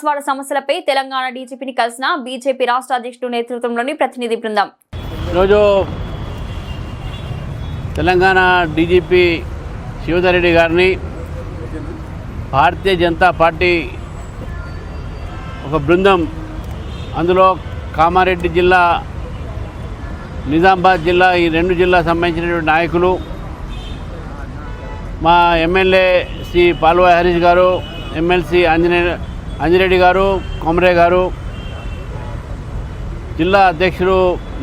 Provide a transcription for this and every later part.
బాన్స్వాడ సమస్యలపై తెలంగాణ డీజీపీని కలిసిన బీజేపీ రాష్ట్ర అధ్యక్షుడు నేతృత్వంలోని ప్రతినిధి బృందం. ఈరోజు తెలంగాణ డీజీపీ శివధర్ రెడ్డి గారిని భారతీయ జనతా పార్టీ ఒక బృందం, అందులో కామారెడ్డి జిల్లా, నిజామాబాద్ జిల్లా, ఈ రెండు జిల్లాకు సంబంధించినటువంటి నాయకులు, మా ఎమ్మెల్యే శ్రీ పాల్వాయి హరీష్ గారు, ఎమ్మెల్సీ అంజిరెడ్డి గారు, కొమరే గారు, జిల్లా అధ్యక్షుడు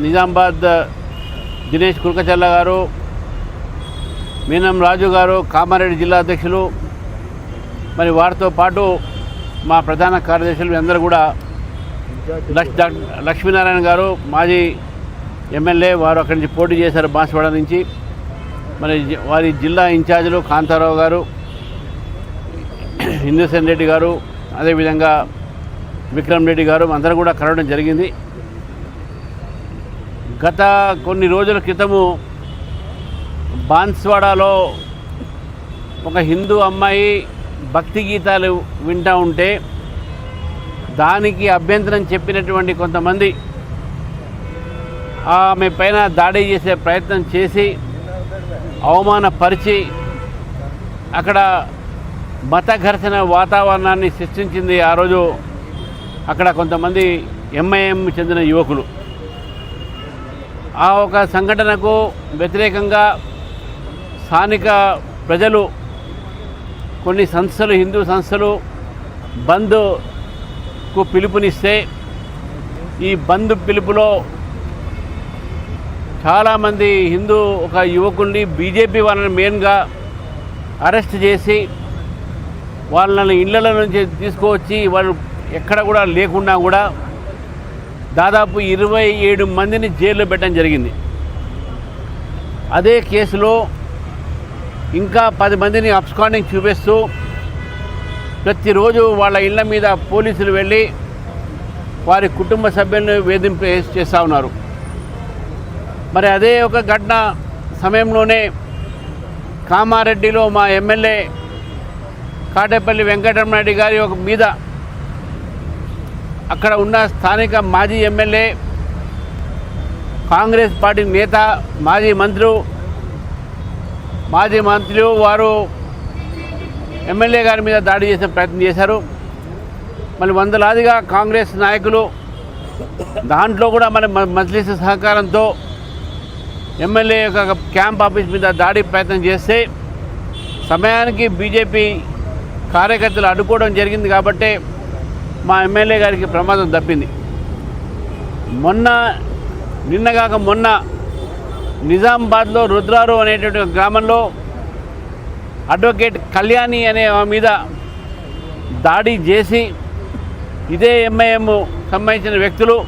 నిజామాబాద్ దినేష్ కుల్కచల్ల గారు, మీనం రాజు గారు, కామారెడ్డి జిల్లా అధ్యక్షులు, మరి వారితో పాటు మా ప్రధాన కార్యదర్శులు అందరూ కూడా, లక్ష్మీనారాయణ గారు మాజీ ఎమ్మెల్యే, వారు అక్కడి నుంచి పోటీ చేశారు బాన్స్వాడ నుంచి, మరి వారి జిల్లా ఇన్ఛార్జీలు కాంతారావు గారు, ఇంద్రసేన్ రెడ్డి గారు, అదేవిధంగా విక్రమ్ రెడ్డి గారు అందరూ కూడా కలవడం జరిగింది. గత కొన్ని రోజుల క్రితము బాన్స్వాడలో ఒక హిందూ అమ్మాయి భక్తి గీతాలు వింటూ ఉంటే దానికి అభ్యంతరం చెప్పినటువంటి కొంతమంది ఆమె పైన దాడి చేసే ప్రయత్నం చేసి అవమానపరిచి అక్కడ మత ఘర్షణ వాతావరణాన్ని సృష్టించింది. ఆ రోజు అక్కడ కొంతమంది ఎంఐఎం చెందిన యువకులు ఆ ఒక సంఘటనకు వ్యతిరేకంగా స్థానిక ప్రజలు, కొన్ని సంస్థలు, హిందూ సంస్థలు బంద్కు పిలుపునిస్తే ఈ బంద్ పిలుపులో చాలామంది హిందూ ఒక యువకుల్ని బీజేపీ వాళ్ళని మెయిన్గా అరెస్ట్ చేసి వాళ్ళని ఇళ్ల నుంచి తీసుకువచ్చి వాళ్ళు ఎక్కడ కూడా లేకుండా కూడా దాదాపు 27 మందిని జైల్లో పెట్టడం జరిగింది. అదే కేసులో ఇంకా 10 మందిని అబ్స్కాండింగ్ చూపిస్తూ ప్రతిరోజు వాళ్ళ ఇళ్ల మీద పోలీసులు వెళ్ళి వారి కుటుంబ సభ్యులను వేధింపు చేస్తూ ఉన్నారు. మరి అదే ఒక ఘటన సమయంలోనే కామారెడ్డిలో మా ఎమ్మెల్యే కాటేపల్లి వెంకటరమణారెడ్డి గారి ఒక మీద అక్కడ ఉన్న స్థానిక మాజీ ఎమ్మెల్యే, కాంగ్రెస్ పార్టీ నేత, మాజీ మంత్రులు వారు ఎమ్మెల్యే గారి మీద దాడి చేసే ప్రయత్నం చేశారు. మళ్ళీ వందలాదిగా కాంగ్రెస్ నాయకులు, దాంట్లో కూడా మన మజ్లిస్ సహకారంతో ఎమ్మెల్యే యొక్క క్యాంప్ ఆఫీస్ మీద దాడి ప్రయత్నం చేస్తే సమయానికి బీజేపీ కార్యకర్తలు అడ్డుకోవడం జరిగింది. కాబట్టి మా ఎమ్మెల్యే గారికి ప్రమాదం తప్పింది. నిన్నగాక మొన్న నిజామాబాద్లో రుద్రారు అనేటువంటి గ్రామంలో అడ్వకేట్ కళ్యాణి అనే మీద దాడి చేసి ఇదే ఎంఐఎం సంబంధించిన వ్యక్తులు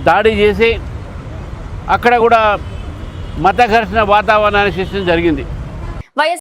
దాడి చేసి అక్కడ కూడా మత ఘర్షణ వాతావరణాన్ని సృష్టించడం జరిగింది.